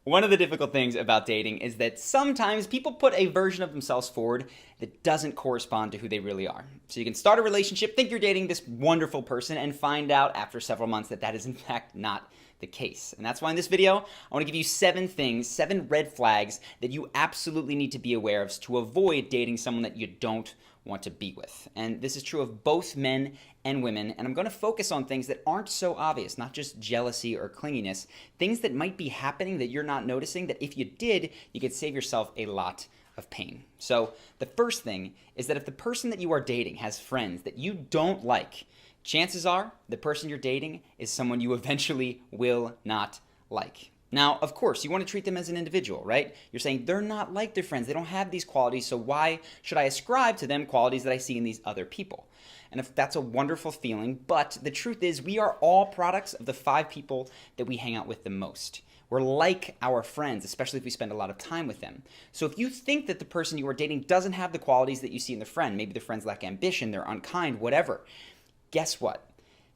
One of the difficult things about dating is that sometimes people put a version of themselves forward that doesn't correspond to who they really are. So you can start a relationship, think you're dating this wonderful person, and find out after several months that that is in fact not the case. And that's why in this video, I want to give you 7 red flags that you absolutely need to be aware of to avoid dating someone that you don't want to be with. And this is true of both men and women, and I'm going to focus on things that aren't so obvious, not just jealousy or clinginess, things that might be happening that you're not noticing that if you did, you could save yourself a lot of pain. So the first thing is that if the person that you are dating has friends that you don't like, chances are the person you're dating is someone you eventually will not like. Now, of course, you want to treat them as an individual, right? You're saying they're not like their friends. They don't have these qualities, so why should I ascribe to them qualities that I see in these other people? And if that's a wonderful feeling, but the truth is we are all products of the 5 people that we hang out with the most. We're like our friends, especially if we spend a lot of time with them. So if you think that the person you are dating doesn't have the qualities that you see in the friend, maybe the friends lack ambition, they're unkind, whatever, guess what?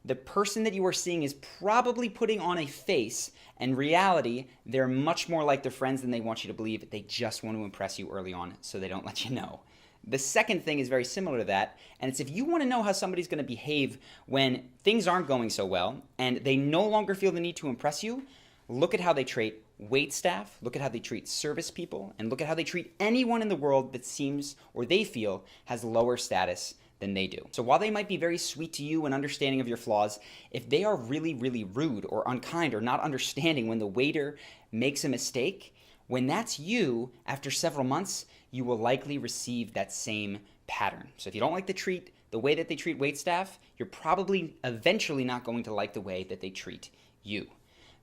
The person that you are seeing is probably putting on a face. In reality, they're much more like their friends than they want you to believe. They just want to impress you early on so they don't let you know. The second thing is very similar to that, and it's if you want to know how somebody's going to behave when things aren't going so well and they no longer feel the need to impress you, look at how they treat wait staff, look at how they treat service people, and look at how they treat anyone in the world that seems or they feel has lower status than they do. So while they might be very sweet to you and understanding of your flaws, if they are really, really rude or unkind or not understanding when the waiter makes a mistake, when that's you, after several months, you will likely receive that same pattern. So if you don't like the way that they treat waitstaff, you're probably eventually not going to like the way that they treat you.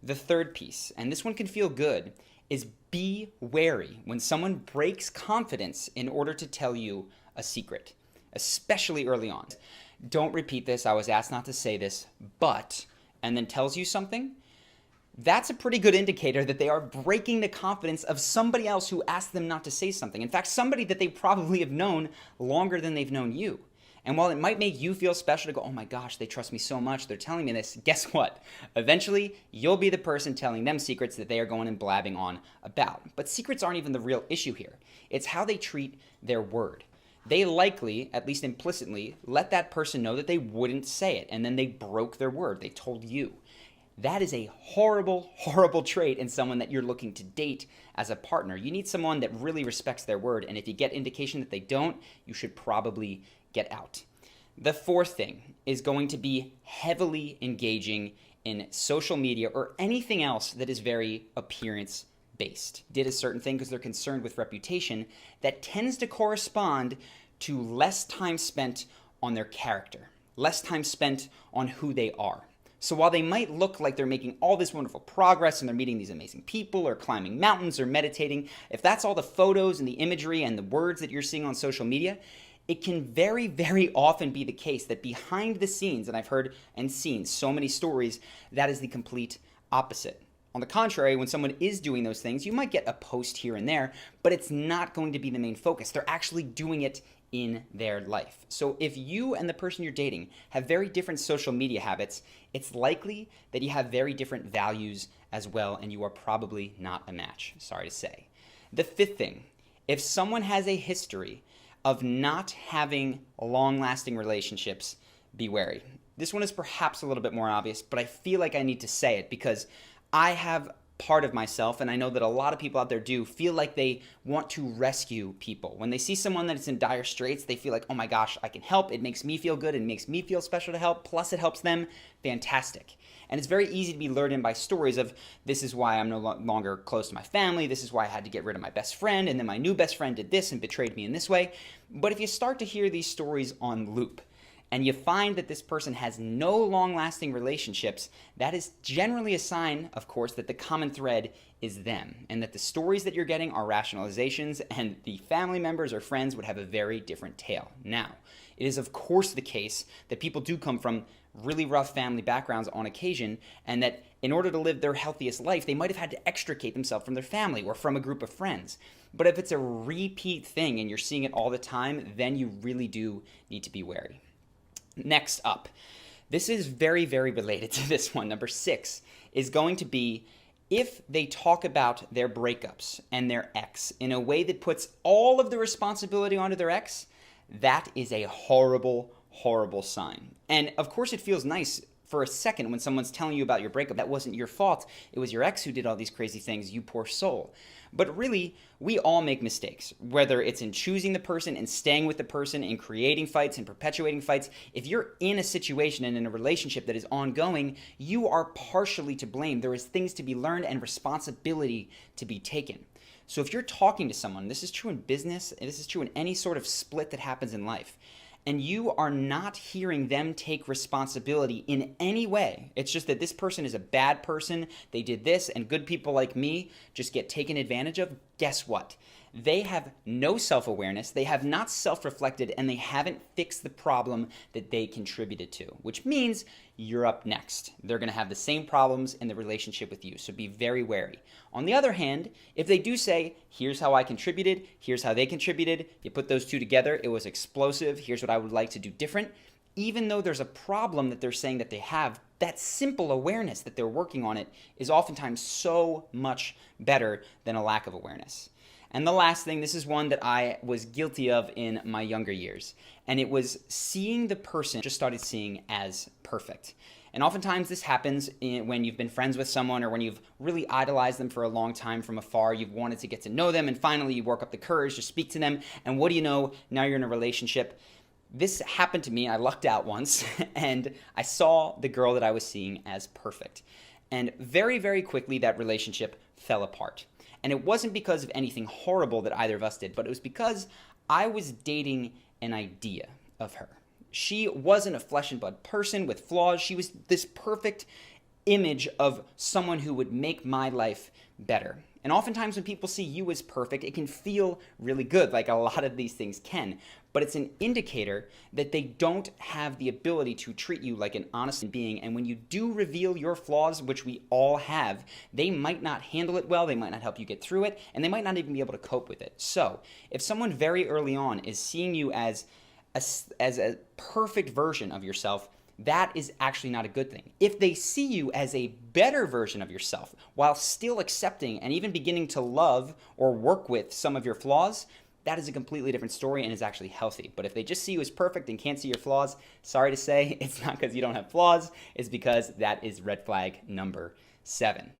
The third piece, and this one can feel good, is be wary when someone breaks confidence in order to tell you a secret, especially early on. Don't repeat this, I was asked not to say this, but, and then tells you something. That's a pretty good indicator that they are breaking the confidence of somebody else who asked them not to say something. In fact, somebody that they probably have known longer than they've known you. And while it might make you feel special to go, oh my gosh, they trust me so much, they're telling me this, guess what? Eventually, you'll be the person telling them secrets that they are going and blabbing on about. But secrets aren't even the real issue here. It's how they treat their word. They likely, at least implicitly, let that person know that they wouldn't say it, and then they broke their word. They told you. That is a horrible, horrible trait in someone that you're looking to date as a partner. You need someone that really respects their word, and if you get indication that they don't, you should probably get out. The fourth thing is going to be heavily engaging in social media or anything else that is very appearance based. Did a certain thing because they're concerned with reputation that tends to correspond to less time spent on their character, less time spent on who they are. So while they might look like they're making all this wonderful progress and they're meeting these amazing people or climbing mountains or meditating, if that's all the photos and the imagery and the words that you're seeing on social media, it can very, very often be the case that behind the scenes, and I've heard and seen so many stories, that is the complete opposite. On the contrary, when someone is doing those things, you might get a post here and there, but it's not going to be the main focus. They're actually doing it in their life. So if you and the person you're dating have very different social media habits, it's likely that you have very different values as well, and you are probably not a match, sorry to say. The fifth thing, if someone has a history of not having long-lasting relationships, be wary. This one is perhaps a little bit more obvious, but I feel like I need to say it because I have part of myself, and I know that a lot of people out there do, feel like they want to rescue people. When they see someone that's in dire straits, they feel like, oh my gosh, I can help. It makes me feel good. It makes me feel special to help. Plus, it helps them. Fantastic. And it's very easy to be lured in by stories of, this is why I'm no longer close to my family. This is why I had to get rid of my best friend. And then my new best friend did this and betrayed me in this way. But if you start to hear these stories on loop, and you find that this person has no long-lasting relationships, that is generally a sign, of course, that the common thread is them, and that the stories that you're getting are rationalizations, and the family members or friends would have a very different tale. Now, it is of course the case that people do come from really rough family backgrounds on occasion, and that in order to live their healthiest life, they might have had to extricate themselves from their family or from a group of friends. But if it's a repeat thing and you're seeing it all the time, then you really do need to be wary. Next up, this is very, very related to this one. Number 6 is going to be, if they talk about their breakups and their ex in a way that puts all of the responsibility onto their ex, that is a horrible, horrible sign. And of course, it feels nice for a second when someone's telling you about your breakup. That wasn't your fault. It was your ex who did all these crazy things, you poor soul. But really, we all make mistakes, whether it's in choosing the person and staying with the person and creating fights and perpetuating fights. If you're in a situation and in a relationship that is ongoing, you are partially to blame. There is things to be learned and responsibility to be taken. So if you're talking to someone, this is true in business, and this is true in any sort of split that happens in life, and you are not hearing them take responsibility in any way, it's just that this person is a bad person, they did this, and good people like me just get taken advantage of, guess what? They have no self-awareness, they have not self-reflected, and they haven't fixed the problem that they contributed to, which means you're up next. They're going to have the same problems in the relationship with you, so be very wary. On the other hand, if they do say, here's how I contributed, here's how they contributed, you put those two together, it was explosive, here's what I would like to do different, even though there's a problem that they're saying that they have, that simple awareness that they're working on it is oftentimes so much better than a lack of awareness. And the last thing, this is one that I was guilty of in my younger years, and it was seeing the person just started seeing as perfect. And oftentimes this happens when you've been friends with someone or when you've really idolized them for a long time from afar, you've wanted to get to know them, and finally you work up the courage to speak to them, and what do you know, now you're in a relationship. This happened to me, I lucked out once, and I saw the girl that I was seeing as perfect. And very, very quickly that relationship fell apart. And it wasn't because of anything horrible that either of us did, but it was because I was dating an idea of her. She wasn't a flesh and blood person with flaws. She was this perfect image of someone who would make my life better. And oftentimes when people see you as perfect, it can feel really good, like a lot of these things can. But it's an indicator that they don't have the ability to treat you like an honest being. And when you do reveal your flaws, which we all have, they might not handle it well, they might not help you get through it, and they might not even be able to cope with it. So if someone very early on is seeing you as a perfect version of yourself, that is actually not a good thing. If they see you as a better version of yourself while still accepting and even beginning to love or work with some of your flaws, that is a completely different story and is actually healthy. But if they just see you as perfect and can't see your flaws, sorry to say, it's not because you don't have flaws, it's because that is red flag number 7.